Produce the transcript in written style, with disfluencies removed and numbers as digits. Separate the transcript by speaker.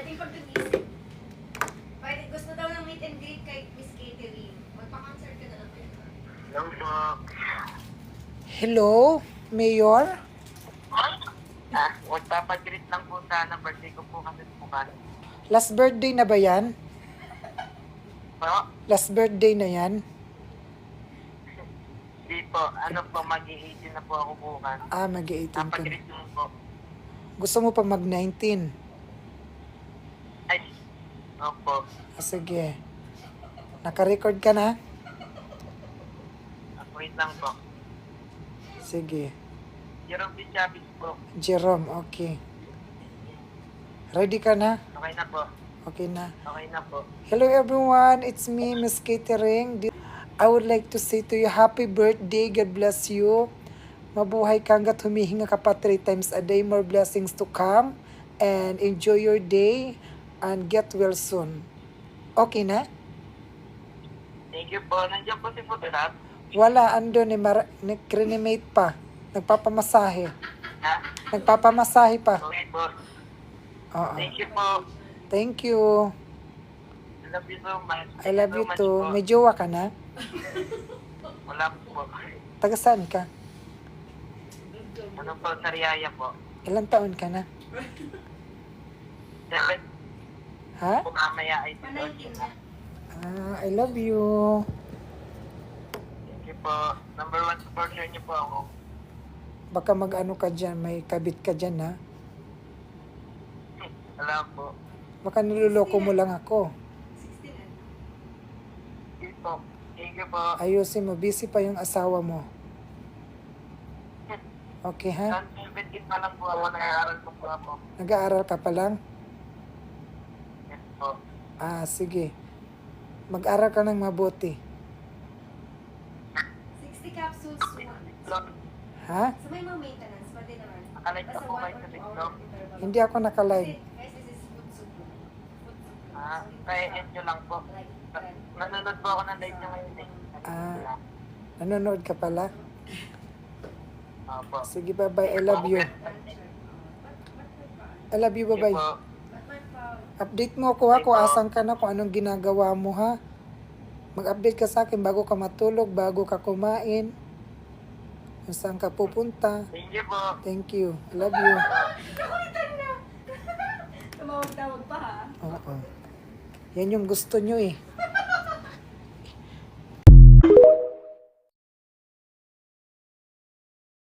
Speaker 1: Dating pag-isip. Pwede, gusto daw ng meet and greet kay Miss Catherine. Magpa-concert ka na lang kayo.
Speaker 2: Hello po.
Speaker 3: Hello, Mayor?
Speaker 2: Magpapag-greet lang po sana. Birthday ko po kasi bukas.
Speaker 3: Last birthday na ba yan?
Speaker 2: Po?
Speaker 3: Last birthday na yan?
Speaker 2: Di po. Ano po, mag-i-18 na po ako bukas.
Speaker 3: Mag-18 ka na.
Speaker 2: Papag-greet lang po.
Speaker 3: Gusto mo pa mag-19?
Speaker 2: Ay, opo.
Speaker 3: Sige. Naka-record ka na?
Speaker 2: Wait lang po.
Speaker 3: Sige.
Speaker 2: Jerome D. Chavez po.
Speaker 3: Jerome, okay. Ready ka na?
Speaker 2: Okay na po.
Speaker 3: Okay na.
Speaker 2: Okay na po.
Speaker 3: Hello everyone, it's me, Miss Catering. I would like to say to you, happy birthday, God bless you. Mabuhay ka hanggat humihinga ka pa 3 times a day, more blessings to come. And enjoy your day and get well soon. Okay na?
Speaker 2: Thank you po. Nandiyan po si Putulat.
Speaker 3: Wala, ando ni nag-crenimate pa. Nagpapamasahe.
Speaker 2: Ha?
Speaker 3: Nagpapamasahe pa.
Speaker 2: Okay po.
Speaker 3: Oo.
Speaker 2: Thank you po.
Speaker 3: Thank you.
Speaker 2: I love you so much.
Speaker 3: I love you
Speaker 2: Thank so much
Speaker 3: too.
Speaker 2: po.
Speaker 3: May jowa ka na?
Speaker 2: Wala po.
Speaker 3: Taga saan ka?
Speaker 2: Ano po, Sariaya po.
Speaker 3: Ilang taon ka na?
Speaker 2: 7
Speaker 3: Ha?
Speaker 2: po mamaya ay
Speaker 1: Pa-19 na.
Speaker 3: I love you.
Speaker 2: Thank you po. Number 1 supporter niyo po ako.
Speaker 3: Baka mag-ano ka dyan, may kabit ka dyan ha.
Speaker 2: Wala po.
Speaker 3: Baka niloloko mo lang ako.
Speaker 1: 16 na.
Speaker 2: Thank you po. Thank you po.
Speaker 3: Ayusin mo, busy pa yung asawa mo. Okay ha?
Speaker 2: Noon 17 pa lang po ako. Nag-aaral po po ako.
Speaker 3: Nag-aaral ka pa lang?
Speaker 2: Yes po.
Speaker 3: Sige. Mag-aral ka ng mabuti.
Speaker 1: 60 capsules.
Speaker 2: Long.
Speaker 3: Ha?
Speaker 1: So may mga maintenance, pwede naman.
Speaker 2: Nakalive
Speaker 1: Basta
Speaker 2: na po
Speaker 1: 1
Speaker 2: kayo
Speaker 1: or
Speaker 2: sa
Speaker 1: 2
Speaker 2: TikTok.
Speaker 1: hour interval.
Speaker 3: Hindi ako nakalive.
Speaker 1: Guys, this is food soup. Food soup.
Speaker 2: Kaya-end nyo lang po.
Speaker 1: Like,
Speaker 2: Nanonood po ako ng live nyo ngayon eh.
Speaker 3: Nanonood ka pala?
Speaker 2: Opo.
Speaker 3: Sige, bye-bye. I love you. I love you,
Speaker 2: Thank you
Speaker 3: bye-bye.
Speaker 2: po.
Speaker 3: Update mo ako ha, kung asan ka na, kung anong ginagawa mo ha. Mag-update ka sa akin bago ka matulog, bago ka kumain. Kung saan ka pupunta.
Speaker 2: Thank you po.
Speaker 3: Thank you. I love you.
Speaker 1: Tumawag-tawag pa ha.
Speaker 3: Oo. Yan yung gusto nyo eh.